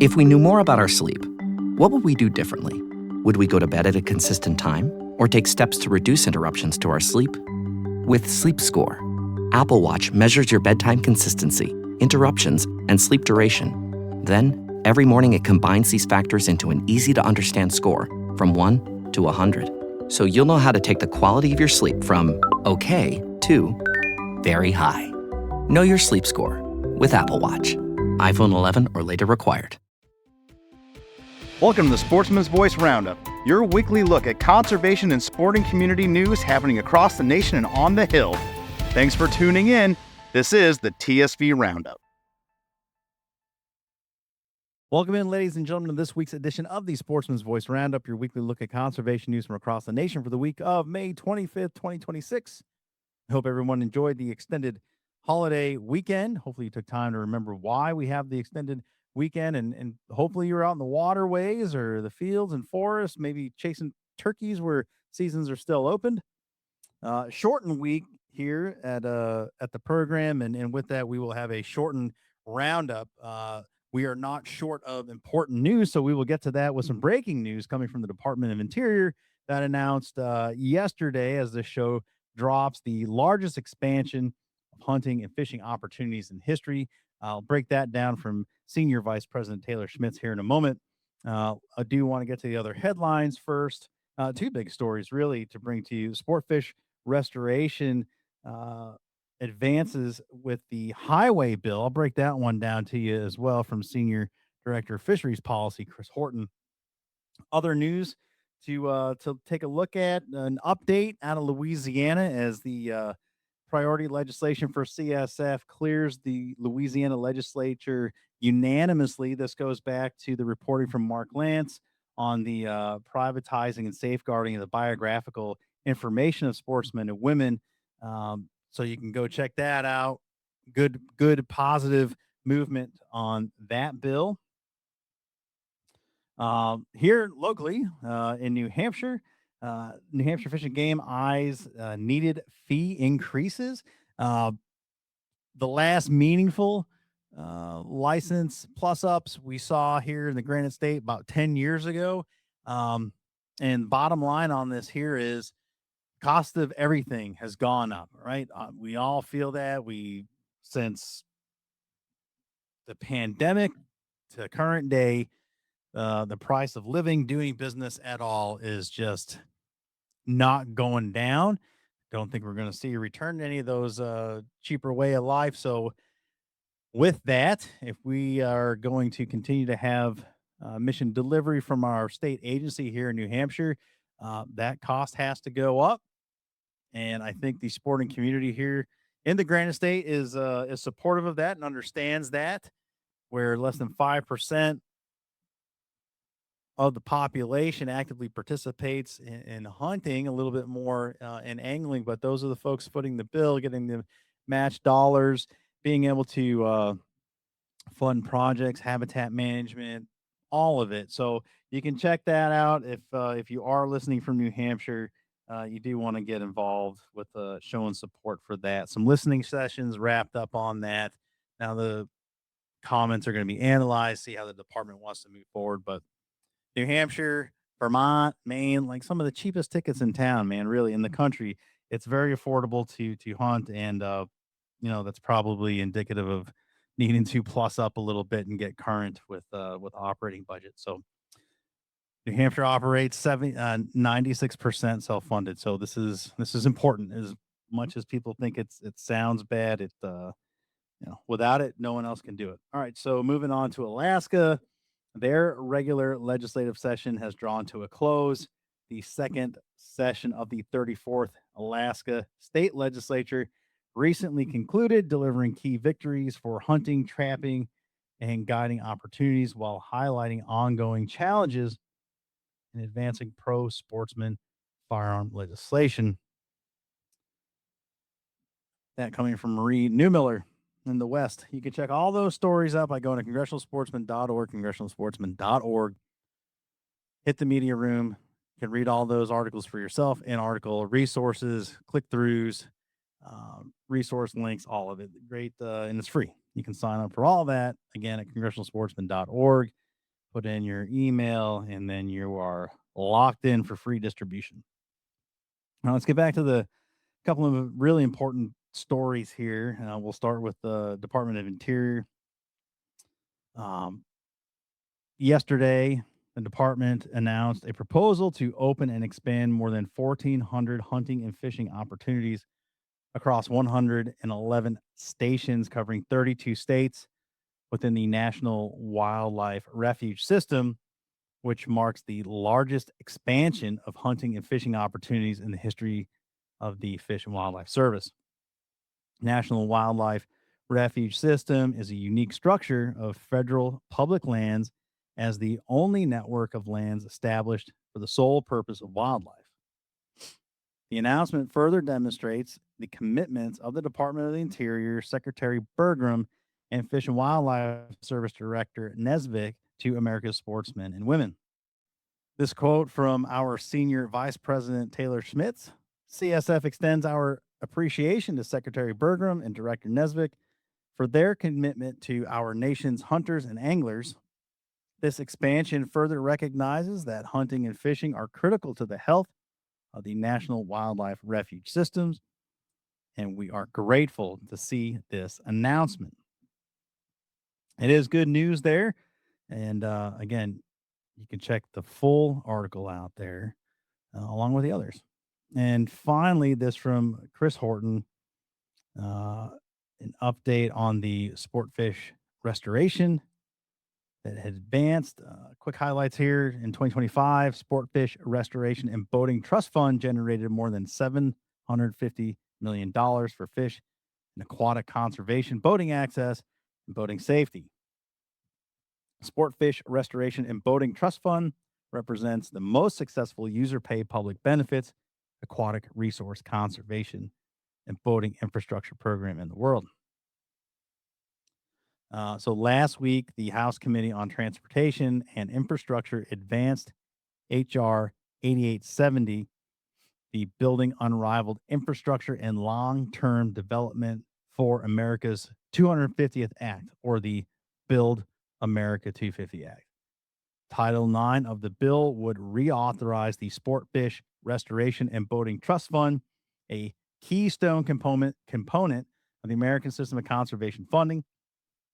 If we knew more about our sleep, what would we do differently? Would we go to bed at a consistent time or take steps to reduce interruptions to our sleep? With Sleep Score, Apple Watch measures your bedtime consistency, interruptions, and sleep duration. Then, every morning it combines these factors into an easy-to-understand score from 1 to 100. So you'll know how to take the quality of your sleep from okay to very high. Know your sleep score with Apple Watch. iPhone 11 or later required. Welcome to the Sportsman's Voice Roundup, your weekly look at conservation and sporting community news happening across the nation and on the Hill. Thanks for tuning in. This is the TSV Roundup. Welcome in, ladies and gentlemen, to this week's edition of the Sportsman's Voice Roundup, your weekly look at conservation news from across the nation for the week of May 25th, 2026. I hope everyone enjoyed the extended holiday weekend. Hopefully you took time to remember why we have the extended weekend, and hopefully you're out in the waterways or the fields and forests, maybe chasing turkeys where seasons are still opened. Shortened week here at the program, and with that we will have a shortened roundup. We are not short of important news, so we will get to that with some breaking news coming from the Department of Interior that announced yesterday, as the show drops, the largest expansion of hunting and fishing opportunities in history. I'll break that down from Senior Vice President Taylor Schmitz here in a moment. I do want to get to the other headlines first. Two big stories, really, to bring to you. Sportfish restoration advances with the highway bill. I'll break that one down to you as well from Senior Director of Fisheries Policy, Chris Horton. Other news to take a look at, an update out of Louisiana as the priority legislation for CSF clears the Louisiana legislature unanimously. This goes back to the reporting from Mark Lance on the privatizing and safeguarding of the biographical information of sportsmen and women. So you can go check that out. Good, positive movement on that bill. Here locally in New Hampshire, New Hampshire Fish and Game eyes needed fee increases. The last meaningful license plus ups we saw here in the Granite State about 10 years ago. And bottom line on this here is cost of everything has gone up, right? We all feel that. Since the pandemic to current day, the price of living, doing business at all is just not going down. Don't think we're going to see a return to any of those cheaper way of life. So with that, if we are going to continue to have mission delivery from our state agency here in New Hampshire, that cost has to go up. And I think the sporting community here in the Granite State is supportive of that and understands that, where less than 5% of the population actively participates in hunting, a little bit more in angling, but those are the folks footing the bill, getting the match dollars, being able to fund projects, habitat management, all of it. So you can check that out if you are listening from New Hampshire. You do want to get involved with showing support for that. Some listening sessions wrapped up on that. Now the comments are going to be analyzed, see how the department wants to move forward, but New Hampshire, Vermont, Maine, like some of the cheapest tickets in town, man, really in the country. It's very affordable to hunt, and that's probably indicative of needing to plus up a little bit and get current with operating budget. So New Hampshire operates 96% self-funded. So this is important. As much as people think it sounds bad, without it, no one else can do it. All right, so moving on to Alaska. Their regular legislative session has drawn to a close. The second session of the 34th Alaska State Legislature recently concluded, delivering key victories for hunting, trapping, and guiding opportunities while highlighting ongoing challenges in advancing pro-sportsman firearm legislation. That coming from Marie Newmiller in the West. You can check all those stories out by going to congressionalsportsman.org, congressionalsportsman.org. Hit the media room. You can read all those articles for yourself in article resources, click-throughs, resource links, all of it. Great, and it's free. You can sign up for all that, again, at congressionalsportsman.org. put in your email, and then you are locked in for free distribution. Now, let's get back to the couple of really important stories here. We'll start with the Department of Interior. Um, Yesterday, the department announced a proposal to open and expand more than 1,400 hunting and fishing opportunities across 111 stations covering 32 states within the National Wildlife Refuge system, which marks the largest expansion of hunting and fishing opportunities in the history of the Fish and Wildlife Service. National Wildlife Refuge System is a unique structure of federal public lands as the only network of lands established for the sole purpose of wildlife. The announcement further demonstrates the commitments of the Department of the Interior, Secretary Bergram, and Fish and Wildlife Service Director Nesvik to America's sportsmen and women. This quote from our Senior Vice President Taylor Schmitz: CSF extends our appreciation to Secretary Bergram and Director Nesvik for their commitment to our nation's hunters and anglers. This expansion further recognizes that hunting and fishing are critical to the health of the National Wildlife Refuge systems, and we are grateful to see this announcement. It is good news there. And again, you can check the full article out there along with the others. And finally, this from Chris Horton, an update on the sport fish restoration that had advanced. Quick highlights here: in 2025, Sport Fish Restoration and Boating Trust Fund generated more than $750 million for fish and aquatic conservation, boating access, and boating safety. Sport Fish Restoration and Boating Trust Fund represents the most successful user-pay public benefits, aquatic resource conservation, and boating infrastructure program in the world. So last week, the House Committee on Transportation and Infrastructure advanced H.R. 8870, the Building Unrivaled Infrastructure and Long-Term Development for America's 250th Act, or the Build America 250 Act. Title IX of the bill would reauthorize the Sport Fish Restoration and Boating Trust Fund, a keystone component of the American System of Conservation Funding.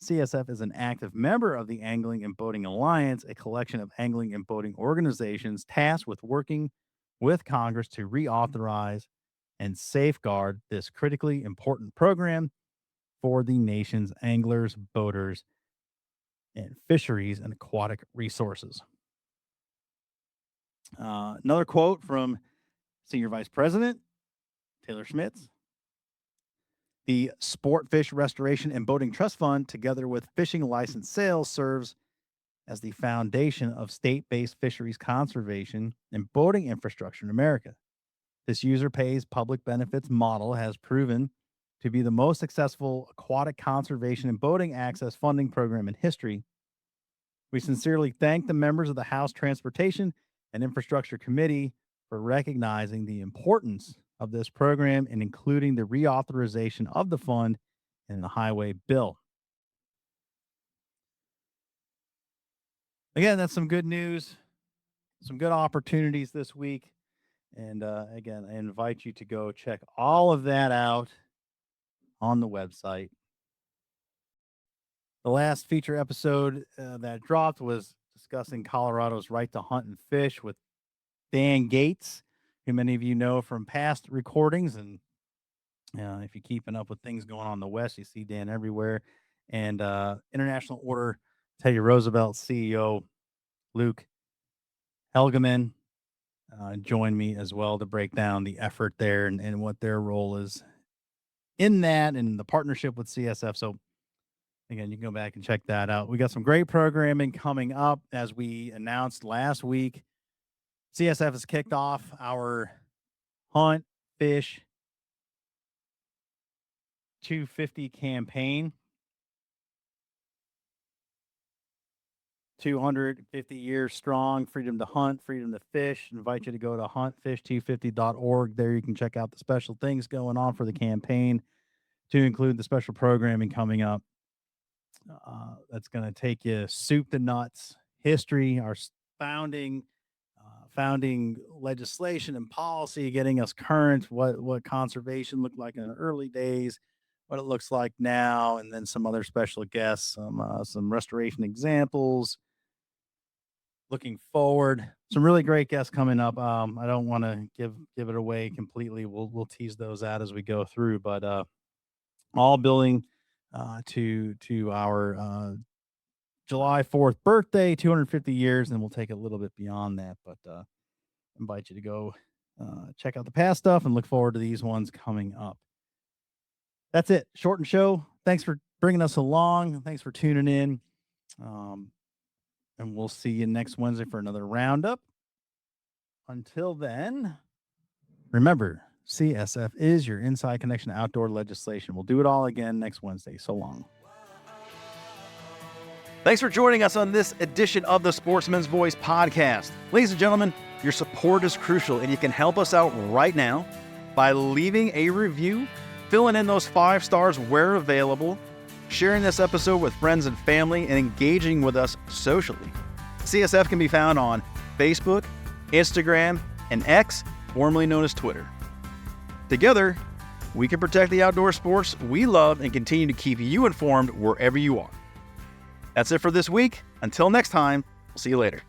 CSF is an active member of the Angling and Boating Alliance, a collection of angling and boating organizations tasked with working with Congress to reauthorize and safeguard this critically important program for the nation's anglers, boaters, and fisheries and aquatic resources. Another quote from Senior Vice President Taylor Schmitz: the Sport Fish Restoration and Boating Trust Fund, together with fishing license sales, serves as the foundation of state-based fisheries conservation and boating infrastructure in America. This user pays public benefits model has proven to be the most successful aquatic conservation and boating access funding program in history. We sincerely thank the members of the House Transportation and Infrastructure Committee for recognizing the importance of this program and including the reauthorization of the fund in the highway bill. Again, that's some good news, some good opportunities this week. And again, I invite you to go check all of that out on the website. The last feature episode that dropped was discussing Colorado's right to hunt and fish with Dan Gates, who many of you know from past recordings. And if you're keeping up with things going on in the West, you see Dan everywhere. And International Order Teddy Roosevelt CEO Luke Helgeman joined me as well to break down the effort there and what their role is in that and the partnership with CSF. So again, you can go back and check that out. We got some great programming coming up. As we announced last week, CSF has kicked off our Hunt Fish 250 campaign. 250 years strong, freedom to hunt, freedom to fish. Invite you to go to huntfish250.org. There you can check out the special things going on for the campaign, to include the special programming coming up. That's going to take you soup to nuts, history, our founding, founding legislation and policy, getting us current, what conservation looked like in the early days, what it looks like now, and then some other special guests, some restoration examples. Looking forward, some really great guests coming up. I don't want to give it away completely. We'll tease those out as we go through, but all building to our July 4th birthday, 250 years, and we'll take it a little bit beyond that. But invite you to go check out the past stuff and look forward to these ones coming up. That's it. Short show. Thanks for bringing us along. Thanks for tuning in. And we'll see you next Wednesday for another roundup. Until then, remember, CSF is your inside connection to outdoor legislation. We'll do it all again next Wednesday. So long. Thanks for joining us on this edition of the Sportsman's Voice podcast. Ladies and gentlemen, your support is crucial, and you can help us out right now by leaving a review, filling in those 5 stars where available, sharing this episode with friends and family, and engaging with us socially. CSF can be found on Facebook, Instagram, and X, formerly known as Twitter. Together, we can protect the outdoor sports we love and continue to keep you informed wherever you are. That's it for this week. Until next time, we'll see you later.